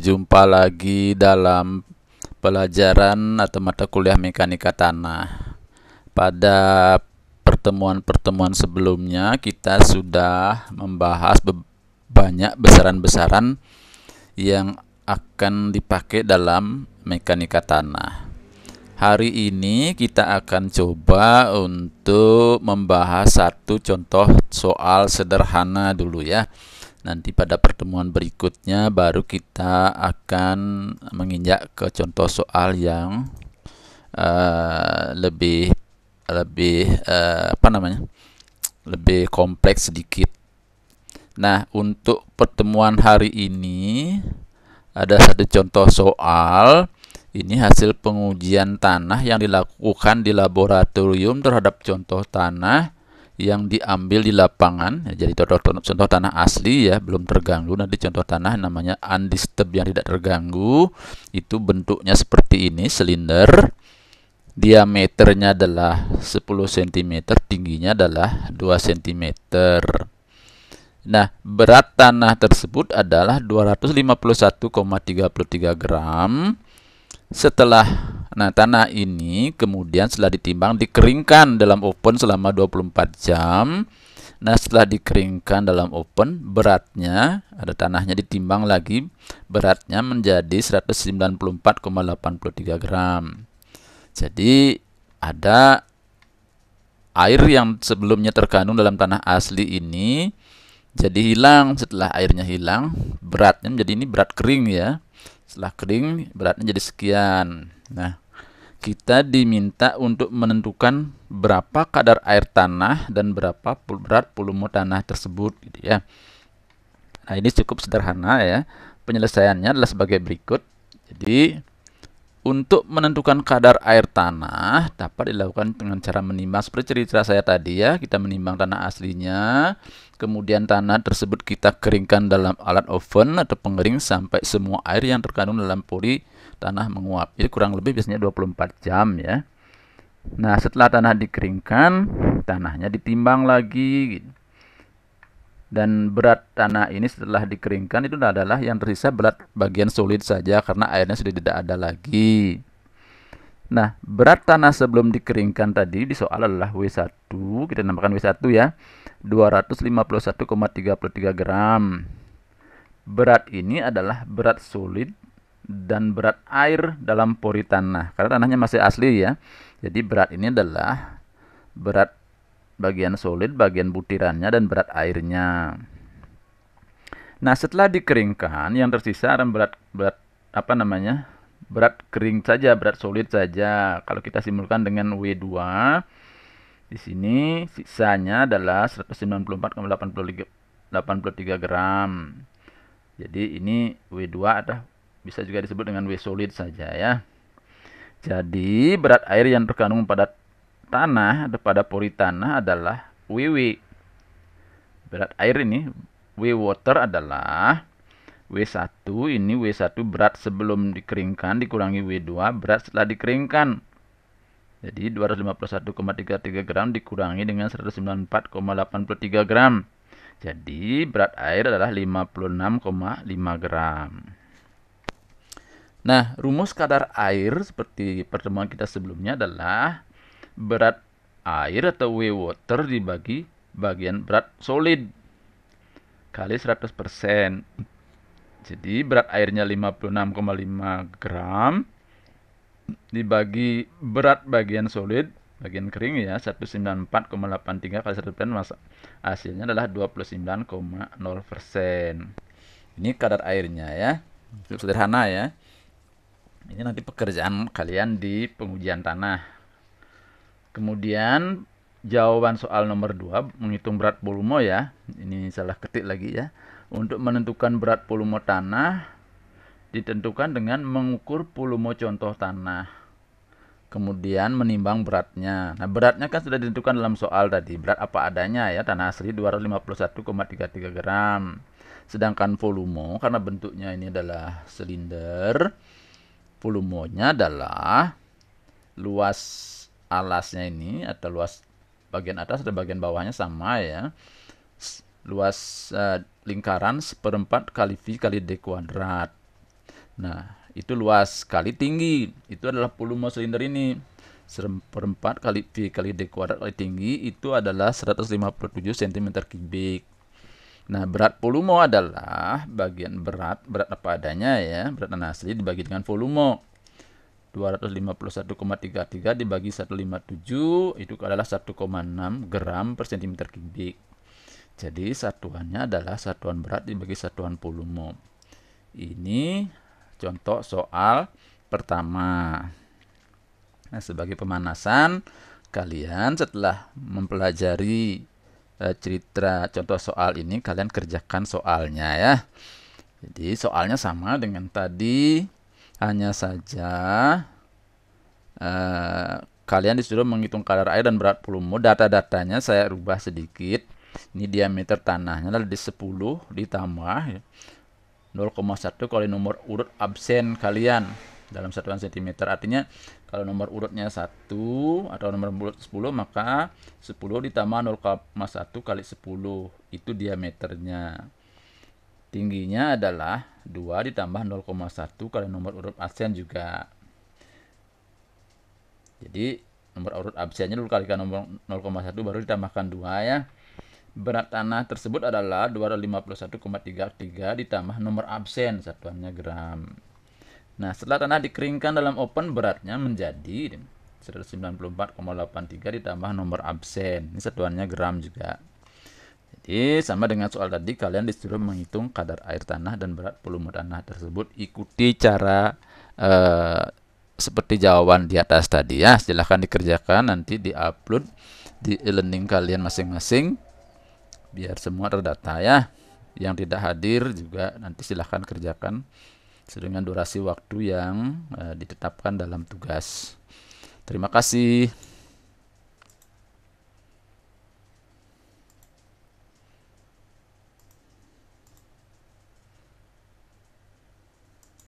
berjumpa lagi dalam pelajaran atau mata kuliah mekanika tanah. Pada pertemuan-pertemuan sebelumnya kita sudah membahas banyak besaran-besaran yang akan dipakai dalam mekanika tanah. Hari ini kita akan coba untuk membahas satu contoh soal sederhana dulu ya. Nanti pada pertemuan berikutnya baru kita akan menginjak ke contoh soal yang lebih kompleks sedikit. Nah, untuk pertemuan hari ini ada satu contoh soal. Ini hasil pengujian tanah yang dilakukan di laboratorium terhadap contoh tanah yang diambil di lapangan. Jadi contoh tanah asli ya, belum terganggu. Nanti contoh tanah namanya undisturbed yang tidak terganggu. Itu bentuknya seperti ini, silinder. Diameternya adalah 10 cm, tingginya adalah 2 cm. Nah, berat tanah tersebut adalah 251,33 gram. Tanah ini kemudian setelah ditimbang dikeringkan dalam oven selama 24 jam. Nah, setelah dikeringkan dalam oven, beratnya, ada tanahnya ditimbang lagi, beratnya menjadi 194,83 gram. Jadi, ada air yang sebelumnya terkandung dalam tanah asli ini jadi hilang. Setelah airnya hilang, beratnya menjadi ini berat kering ya. Setelah kering, beratnya jadi sekian. Nah, kita diminta untuk menentukan berapa kadar air tanah dan berapa berat volume tanah tersebut gitu ya. Nah, ini cukup sederhana ya. Penyelesaiannya adalah sebagai berikut. Jadi, untuk menentukan kadar air tanah dapat dilakukan dengan cara menimbang seperti cerita saya tadi ya. Kita menimbang tanah aslinya, kemudian tanah tersebut kita keringkan dalam alat oven atau pengering sampai semua air yang terkandung dalam pori tanah menguap. Jadi kurang lebih biasanya 24 jam ya. Nah, setelah tanah dikeringkan, tanahnya ditimbang lagi. Dan berat tanah ini setelah dikeringkan itu adalah yang tersisa berat bagian solid saja karena airnya sudah tidak ada lagi. Nah, berat tanah sebelum dikeringkan tadi di soal adalah W1, kita namakan W1 ya, 251,33 gram. Berat ini adalah berat solid dan berat air dalam pori tanah, karena tanahnya masih asli ya. Jadi berat ini adalah berat bagian solid, bagian butirannya, dan berat airnya. Nah, setelah dikeringkan, yang tersisa adalah berat kering saja, berat solid saja. Kalau kita simulkan dengan W2, di sini sisanya adalah 194,83 gram. Jadi ini W2 bisa juga disebut dengan W solid saja ya. Jadi berat air yang terkandung pada tanah atau pada pori tanah adalah WW. Berat air ini W water adalah W1, ini W1 berat sebelum dikeringkan dikurangi W2 berat setelah dikeringkan. Jadi 251,33 gram dikurangi dengan 194,83 gram. Jadi berat air adalah 56,5 gram. Nah, rumus kadar air seperti pertemuan kita sebelumnya adalah berat air atau W water dibagi bagian berat solid kali 100%. Jadi berat airnya 56,5 gram dibagi berat bagian solid, bagian kering ya, 194,83 kali 100%, hasilnya adalah 29,0%. Ini kadar airnya ya. Sederhana ya. Ini nanti pekerjaan kalian di pengujian tanah. Kemudian jawaban soal nomor 2 menghitung berat volume ya. Ini salah ketik lagi ya. Untuk menentukan berat volume tanah ditentukan dengan mengukur volume contoh tanah. Kemudian menimbang beratnya. Nah, beratnya kan sudah ditentukan dalam soal tadi. Berat apa adanya ya, tanah asli 251,33 gram. Sedangkan volume karena bentuknya ini adalah silinder, volumenya adalah luas alasnya ini atau luas bagian atas dan bagian bawahnya sama ya. Luas lingkaran 1/4 kali V kali D kuadrat. Nah, itu luas kali tinggi. Itu adalah volume silinder ini. Seperempat kali V kali D kuadrat kali tinggi itu adalah 157 cm3. Nah, berat volume adalah bagian berat apa adanya ya, berat tanah asli dibagi dengan volume. 251,33 dibagi 157 itu adalah 1,6 gram per centimeter kubik. Jadi satuannya adalah satuan berat dibagi satuan volume. Ini contoh soal pertama. Nah, sebagai pemanasan, kalian setelah mempelajari cerita contoh soal ini, kalian kerjakan soalnya ya. Jadi soalnya sama dengan tadi, hanya saja kalian disuruh menghitung kadar air dan berat volume. Data-datanya saya rubah sedikit. Ini diameter tanahnya adalah di 10 ditambah 0,1 kali nomor urut absen kalian dalam satuan cm. Artinya kalau nomor urutnya 1 atau nomor urut 10, maka 10 ditambah 0,1 kali 10 itu diameternya. Tingginya adalah 2 ditambah 0,1 kali nomor urut absen juga. Jadi nomor urut absennya dulu kalikan nomor 0,1 baru ditambahkan 2 ya. Berat tanah tersebut adalah 251,33 ditambah nomor absen, satuannya gram. Nah, setelah tanah dikeringkan dalam oven, beratnya menjadi 194,83 ditambah nomor absen. Ini satuannya gram juga. Jadi sama dengan soal tadi, kalian disuruh menghitung kadar air tanah dan berat volume tanah tersebut. Ikuti cara seperti jawaban di atas tadi ya. Silahkan dikerjakan, nanti diupload di e-learning kalian masing-masing biar semua terdata ya. Yang tidak hadir juga nanti silahkan kerjakan dengan durasi waktu yang ditetapkan dalam tugas. Terima kasih.